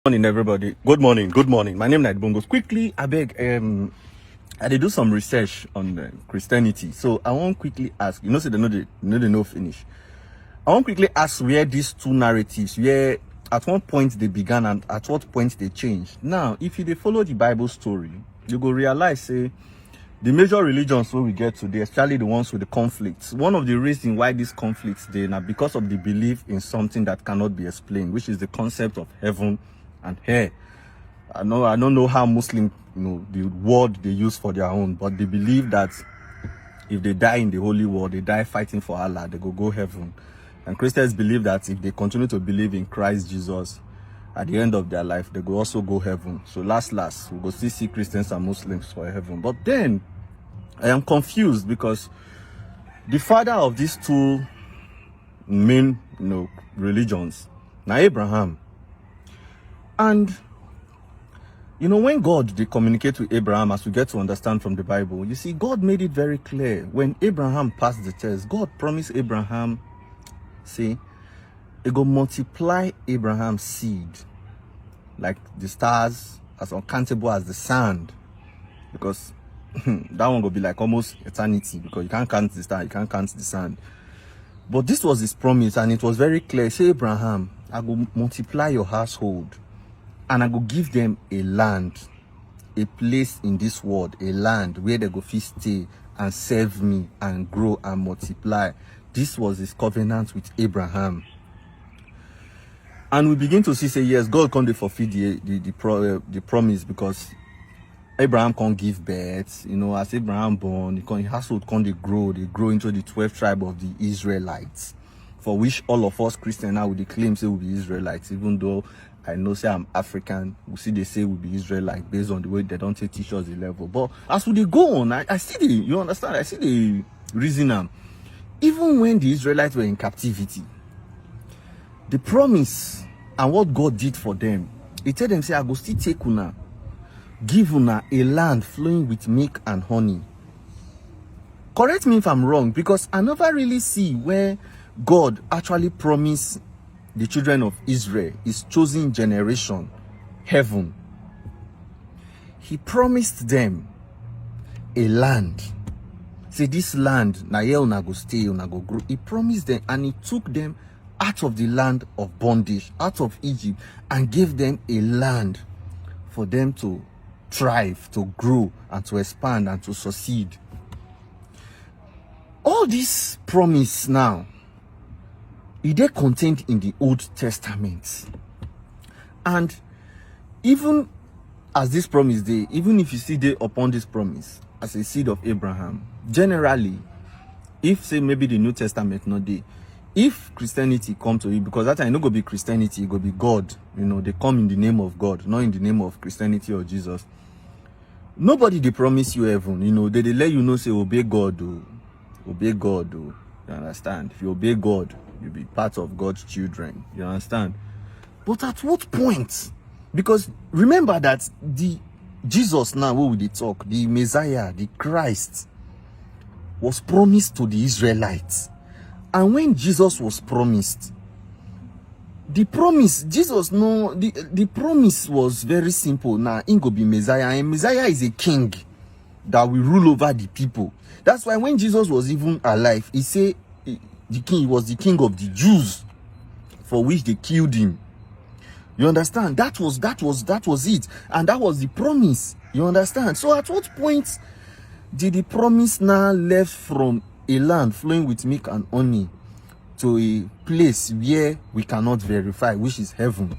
Morning, everybody. Good morning. Good morning. My name is Bongos. Quickly, I beg. I did do some research on Christianity, so I want quickly ask. Say they know finish. I want quickly ask where these two narratives, where at what point they began and at what point they changed. Now, if you follow the Bible story, you go realize say the major religions where we get today, especially the ones with the conflicts. One of the reasons why these conflicts they now because of the belief in something that cannot be explained, which is the concept of heaven and hell. I don't know how Muslim, the word they use for their own, but they believe that if they die in the holy war, they die fighting for Allah, they go heaven. And Christians believe that if they continue to believe in Christ Jesus, at the end of their life, they go also go heaven. So last, we go still see Christians and Muslims for heaven. But then I am confused because the father of these two main, religions, now Abraham. And when God they communicate with Abraham, as we get to understand from the Bible, you see, God made it very clear. When Abraham passed the test, God promised Abraham, see, it go multiply Abraham's seed like the stars, as uncountable as the sand, because that one will be like almost eternity, because you can't count the star, you can't count the sand. But this was his promise, and it was very clear. Say, Abraham, I will multiply your household, and I will give them a land, a place in this world, a land where they go stay and serve me and grow and multiply. This was his covenant with Abraham. And we begin to see, say, yes, God can't fulfill the promise, because Abraham can't give birth. As Abraham born, his household can't grow into the 12th tribe of the Israelites, for which all of us Christians now would claim say we'll be Israelites, even though I know say I'm African. We see they say we'll be Israelite based on the way they don't teach us the level. But as we go on, I see you understand, I see the reason. Even when the Israelites were in captivity, the promise and what God did for them, he told them, say, I go still take una, give una a land flowing with milk and honey. Correct me if I'm wrong, because I never really see where God actually promised the children of Israel, his chosen generation, heaven. He promised them a land. Say, this land, na here una go stay, una go grow. He promised them, and he took them out of the land of bondage, out of Egypt, and gave them a land for them to thrive, to grow, and to expand, and to succeed. All this promise now, it is contained in the Old Testament. And even as this promise day, even if you see day upon this promise as a seed of Abraham, generally, if say maybe the New Testament not there, if Christianity come to it, because that time no go be Christianity, it go be God. They come in the name of God, not in the name of Christianity or Jesus. Nobody they promise you heaven. They let you know, say, obey God, obey God. You understand? If you obey God, you'll be part of God's children. You understand? But at what point? Because remember that the Jesus now, who we talk, the Messiah, the Christ, was promised to the Israelites. And when Jesus was promised, the promise, the promise was very simple. Now, he go be Messiah, and Messiah is a king that will rule over the people. That's why when Jesus was even alive, he said he was the king of the Jews, for which they killed him. You understand? That was it, and that was the promise. You understand? So at what point did the promise now left from a land flowing with milk and honey to a place where we cannot verify, which is heaven?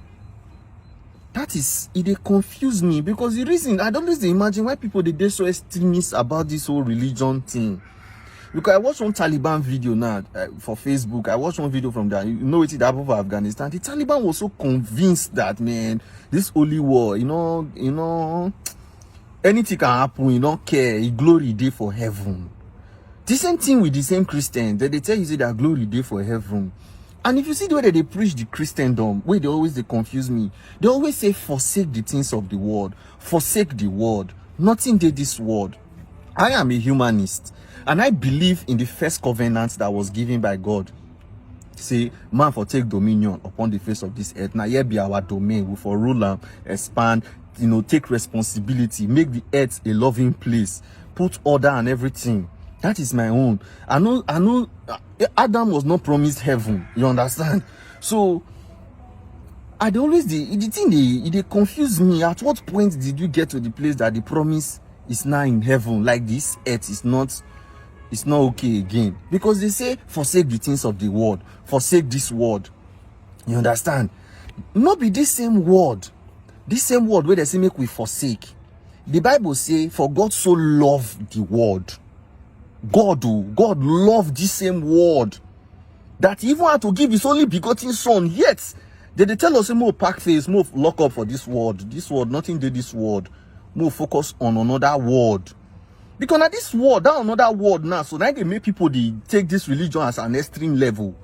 It confused me, because the reason I don't always imagine why people they so extremist about this whole religion thing. Because I watched one Taliban video now for Facebook. I watched one video from that. It's the happened for Afghanistan. The Taliban was so convinced that, man, this holy war, anything can happen. You don't care. Glory day for heaven. The same thing with the same Christians. They tell you say that glory day for heaven. And if you see the way that they preach the Christendom, where they confuse me. They always say, forsake the things of the world. Forsake the world. Nothing did this world. I am a humanist, and I believe in the first covenant that was given by God. say man for take dominion upon the face of this earth. Now here be our domain. We for rule and expand, take responsibility, make the earth a loving place, put order and everything. That is my own. I know Adam was not promised heaven. You understand? So I always the thing they confuse me. At what point did you get to the place that the promise is now in heaven? Like this earth is not okay again. Because they say forsake the things of the world, forsake this word. You understand? Not be this same word where they say make we forsake. The Bible say, for God so loved the world. God loved this same word that he even had to give his only begotten son. Yet they tell us more pack face, more lock up for this word. This word, nothing did this word. More focus on another word. Because now this word, that another word now, so now they make people they take this religion as an extreme level.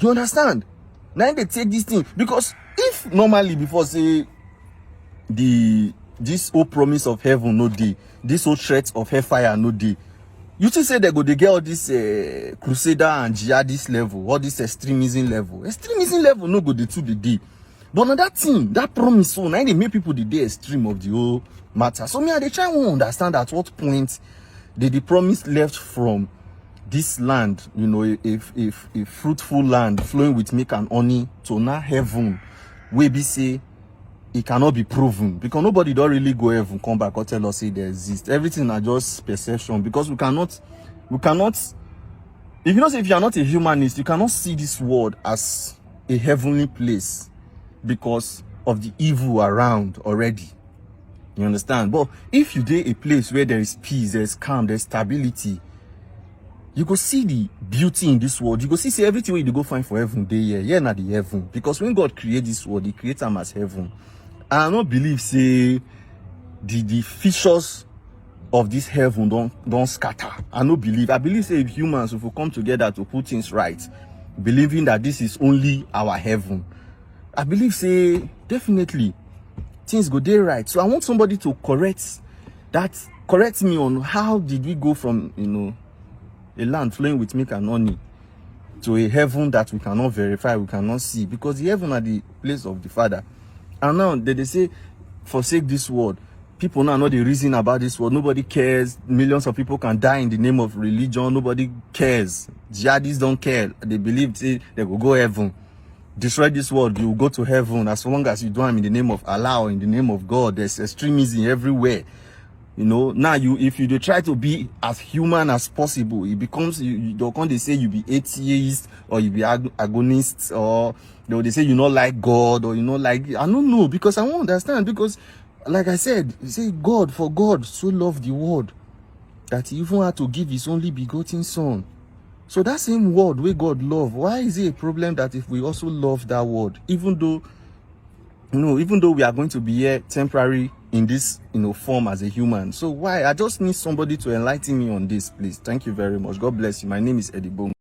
You understand? Now they take this thing. Because if normally before say this whole promise of heaven no day, this whole threat of hellfire no day, you think say they get all this crusader and jihadist level, all this extremism level no go the two the day. But now that thing, that promise, so now they make people the day extreme of the whole matter. So me they try to understand at what point did the promise left from this land, a fruitful land flowing with milk and honey, to now heaven, where be say it cannot be proven, because nobody don't really go heaven come back or tell us say they exist. Everything are just perception, because we cannot if you are not a humanist, you cannot see this world as a heavenly place because of the evil around already. You understand? But if you dey a place where there is peace, there is calm, there is stability, you go see the beauty in this world. You go see everything where you go find for heaven day here not the heaven. Because when God create this world, he creates them as heaven. And I don't believe say the features of this heaven don't scatter. I don't believe. I believe say if humans will come together to put things right, believing that this is only our heaven, I believe say definitely things go there right. So I want somebody to correct me on how did we go from a land flowing with milk and honey to a heaven that we cannot verify, we cannot see, because the heaven are the place of the Father. And now they say forsake this word. People now know the reason about this word. Nobody cares. Millions of people can die in the name of religion. Nobody cares. Jihadists don't care. They believe they will go heaven. Destroy this world, you will go to heaven as long as you do them in the name of Allah or in the name of God. There's extremism everywhere. Now if you try to be as human as possible, it becomes they say you be atheist or you be agonist, or they say you not like God, or like, I don't know, because I won't understand. Because like I said, you say God, for God so loved the world that he even had to give his only begotten son. So that same word where God love, why is it a problem that if we also love that word, even though we are going to be here temporary in this form as a human? So why? I just need somebody to enlighten me on this, please. Thank you very much. God bless you. My name is Eddie Bongo.